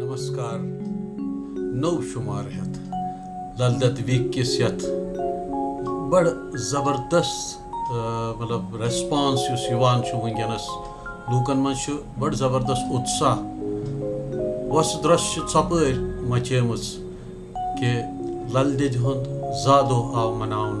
नमस्कार नौ शुमार हेत ललदत वीक किस यथ बड़ ज़बरदस्त मतलब रेस्पॉन्स वनस लूकन मज बड़ ज़बरदस्त उत्साह वस द्रश चपर मचेम कि ललदद ज़ा दह आव मनावन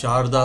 शारदा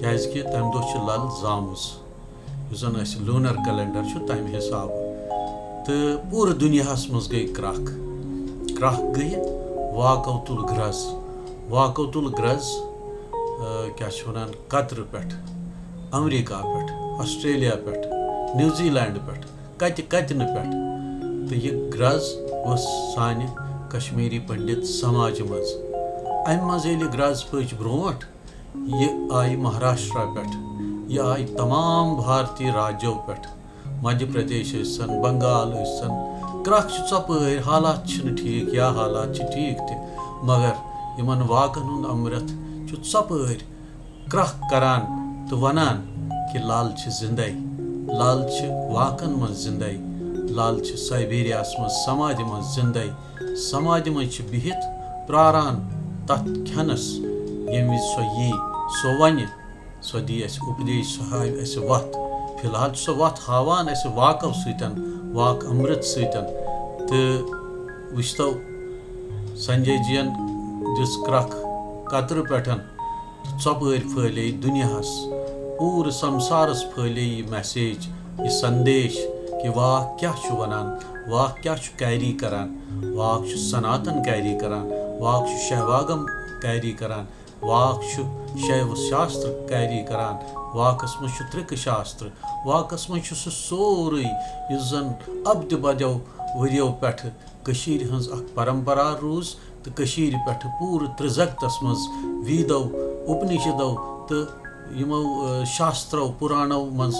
क्या तम दह लल जामज जन लूनर कैलेंडर तम हिसाब तो पूरे दुनिया मज गई क्रख गई वाको तुल ग्रज क्या वन कतर पे अमरीका पे ऑस्ट्रेलिया पे न्यूजीलैंड पे कतन पे तो यह ग्रज सान कश्मीरी पंडित समाज मज अम मज ग्रज पच ब्रोट यह आई महाराष्ट्र पे यह आई तमाम भारतीय राज्यों पे मध्य प्रदेश बंगाल क्रख चपर हालात ठीक या हालात ठीक त मगर इन वाकन हुंद अमृत चपर क्रख करान तो वनान कि लाल जिंदे लाल वाकन मज जिंदे लाल साइबेरिया मज समाज मज जिंदे समाज मज बिहित प्रारान तथ खनस यम सो यी सो वन सो दी उपदेश सो हाव वत फिलहाल सो वत हावान वाको सतन वाक अमृत सतन तो वुचतो संजय जीन दिस क्रख कतर पे चपर फैले दुनियास पूरे संसारस फैले यह मैसेज यह संदेश कि वाक क्या वनान वाक क्या कैरी करान वाक सनातन कैरी करान वाक शैवागम कैरी करान वाक शैव शास्त्र कैरी करान वाकस मज त्रिक शास्त्र वाकस मज सोरे जन अब्द बदो वरियो पे हज परंपरा रूज तो पे पूरे त्रिजगतस मज वीदो उपनिषदो तो यमो शास्त्रों पुराणों मज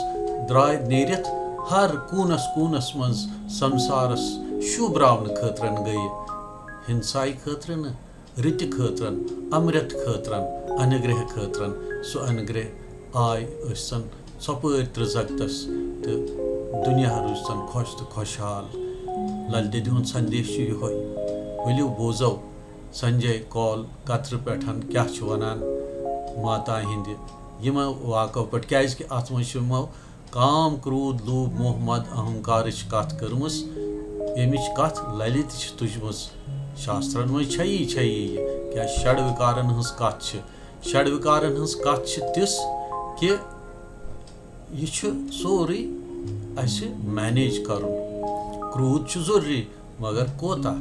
द्राय नेरित हर कूनस मज संसारस शुभ्रावन खतरन गई हिंसाई खतरन रित खतरन अमृत खतरन अनुग्रह खतरन सो अनुग्रह आय चपर त्रिजगतस तो दुनिया रूजन खुश तो खुशहाल ललदद हुंद संदेश यो वलियो बोजो संजय कौल कतर पे क्या वनान माता हिंद यम वाको पे क्या अत मो काम क्रोध लोभ मोह मद अहंकार कत कर्मस यमिच कत ललित तुजम शास्त्रन मज क्या षड विकारन हज कत षड विकारन हज कत तिस कि यह सोरे मैनेज कर क्रोध जरूरी मगर कोता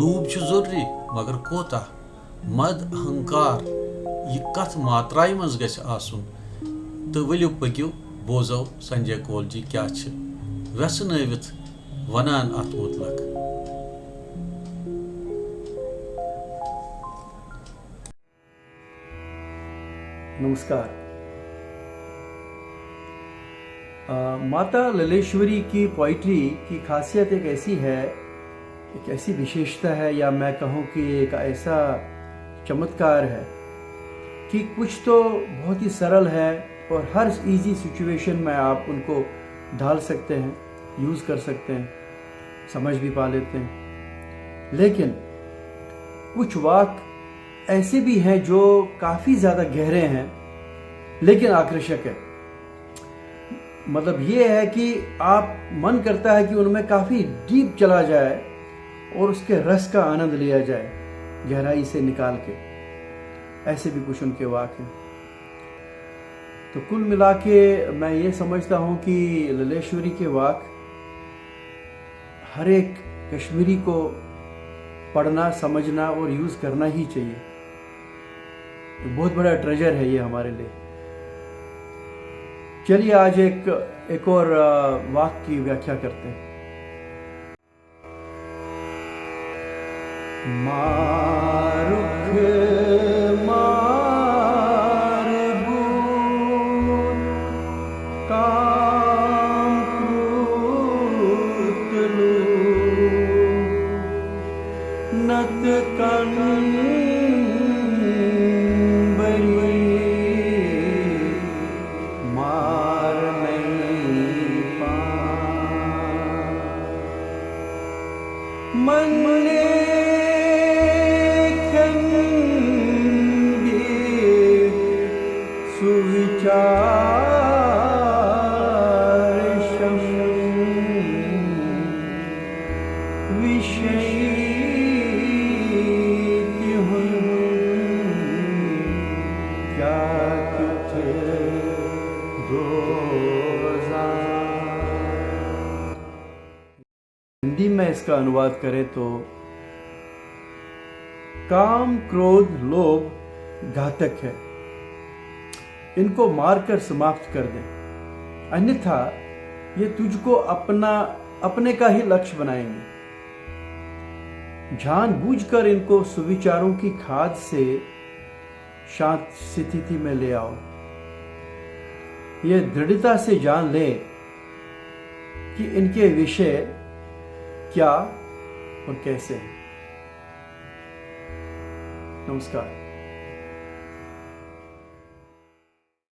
लोभ जरूरी मगर कोता मद अहंकार यह कत मात्राई मज गछ आसुन तो वलियो पक्यो बोजो संजय कौल जी क्या व्यसनवित वनान अत मुतलक। नमस्कार। माता ललेश्वरी की पोइट्री की खासियत एक ऐसी है, एक ऐसी विशेषता है, या मैं कहूँ कि एक ऐसा चमत्कार है कि कुछ तो बहुत ही सरल है और हर इजी सिचुएशन में आप उनको ढाल सकते हैं, यूज़ कर सकते हैं, समझ भी पा लेते हैं। लेकिन कुछ वाक्य ऐसे भी हैं जो काफ़ी ज़्यादा गहरे हैं लेकिन आकर्षक है। मतलब ये है कि आप मन करता है कि उनमें काफ़ी डीप चला जाए और उसके रस का आनंद लिया जाए, गहराई से निकाल के। ऐसे भी कुछ उनके वाक्य हैं। तो कुल मिला के मैं ये समझता हूँ कि ललेश्वरी के वाक्य हर एक कश्मीरी को पढ़ना, समझना और यूज़ करना ही चाहिए। बहुत बड़ा ट्रेजर है ये हमारे लिए। चलिए आज एक और वाक्य की व्याख्या करते हैं। मारुख मारबू काम क्रूतलू नत कन मार नहीं पा मने खंगे सुविचार शम विषय क्या कुछ हिंदी में इसका अनुवाद करें तो काम क्रोध लोभ घातक है, इनको मारकर समाप्त कर दे, अन्यथा ये तुझको अपने का ही लक्ष्य बनाएंगे। जानबूझकर इनको सुविचारों की खाद से शांत स्थिति में ले आओ। ये दृढ़ता से जान ले कि इनके विषय क्या और कैसे है। नमस्कार।